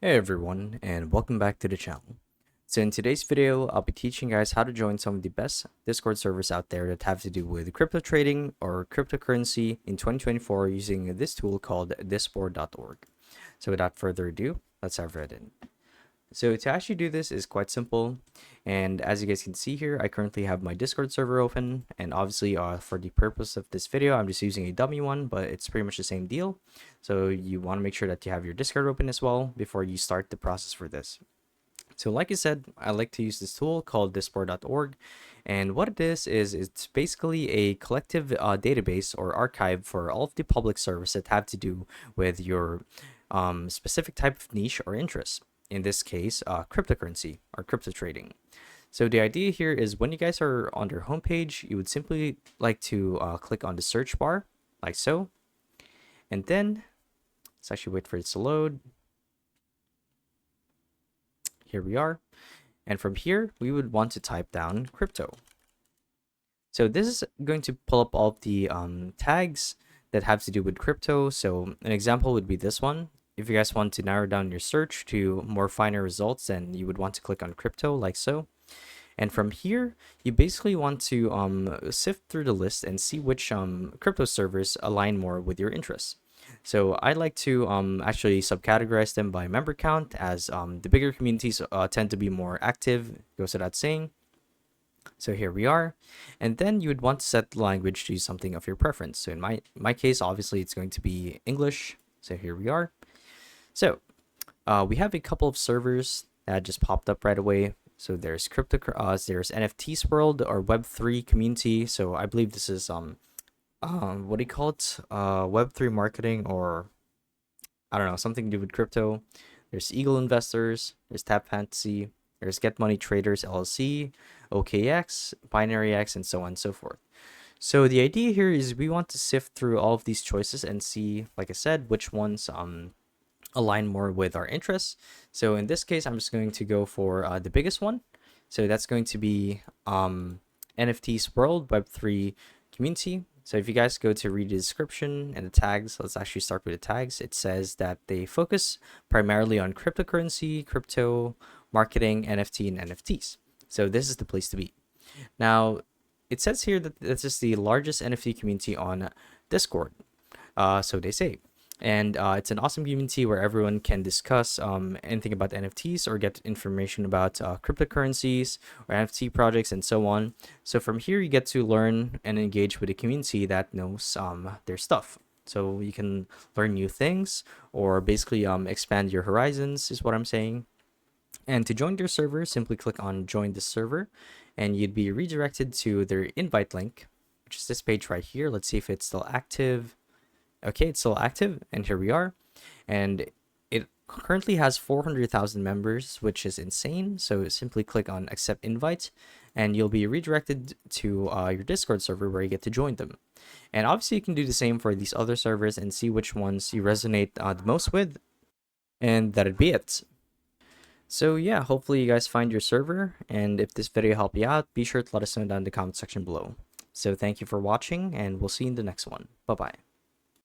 Hey everyone, and welcome back to the channel. So in today's video, I'll be teaching you guys how to join some of the best Discord servers out there that have to do with crypto trading or cryptocurrency in 2024 using this tool called disboard.org. So without further ado, let's dive right in. So to actually do this is quite simple, and as you guys can see here, I currently have my Discord server open, and obviously for the purpose of this video, I'm just using a dummy one, but it's pretty much the same deal. So you want to make sure that you have your Discord open as well before you start the process for this. So like I said, I like to use this tool called disboard.org, and what it is it's basically a collective database or archive for all of the public servers that have to do with your specific type of niche or interest. In this case, cryptocurrency or crypto trading. So the idea here is when you guys are on your homepage, you would simply like to click on the search bar like so, and then let's actually wait for it to load. Here we are. And from here, we would want to type down crypto. So this is going to pull up all of the tags that have to do with crypto. So an example would be this one. If you guys want to narrow down your search to more finer results, then you would want to click on crypto like so. And from here, you basically want to sift through the list and see which crypto servers align more with your interests. So I like to actually subcategorize them by member count, as the bigger communities tend to be more active, goes without saying. So here we are, and then you would want to set the language to something of your preference. So in my case, obviously it's going to be English. So here we are. So we have a couple of servers that just popped up right away. So there's there's NFTs World or Web3 community. So I believe this is what do you call it? Web3 marketing, or I don't know, something to do with crypto. There's Eagle Investors, there's Tap Fantasy, there's Get Money Traders LLC, OKX, Binary X, and so on and so forth. So the idea here is we want to sift through all of these choices and see, like I said, which ones align more with our interests. So in this case, I'm just going to go for the biggest one. So that's going to be NFTs World Web3 community. So if you guys go to read the description and the tags, let's actually start with the tags. It says that they focus primarily on cryptocurrency, crypto, marketing, NFT, and NFTs. So this is the place to be. Now, it says here that this is the largest NFT community on Discord. So they say. And it's an awesome community where everyone can discuss anything about NFTs or get information about cryptocurrencies or NFT projects and so on. So from here, you get to learn and engage with a community that knows their stuff. So you can learn new things or basically expand your horizons is what I'm saying. And to join their server, simply click on join the server and you'd be redirected to their invite link, which is this page right here. Let's see if it's still active. Okay, it's still active, and here we are. And it currently has 400,000 members, which is insane. So simply click on accept invite, and you'll be redirected to your Discord server where you get to join them. And obviously, you can do the same for these other servers and see which ones you resonate the most with, and that'd be it. So yeah, hopefully you guys find your server, and if this video helped you out, be sure to let us know down in the comment section below. So thank you for watching, and we'll see you in the next one. Bye-bye.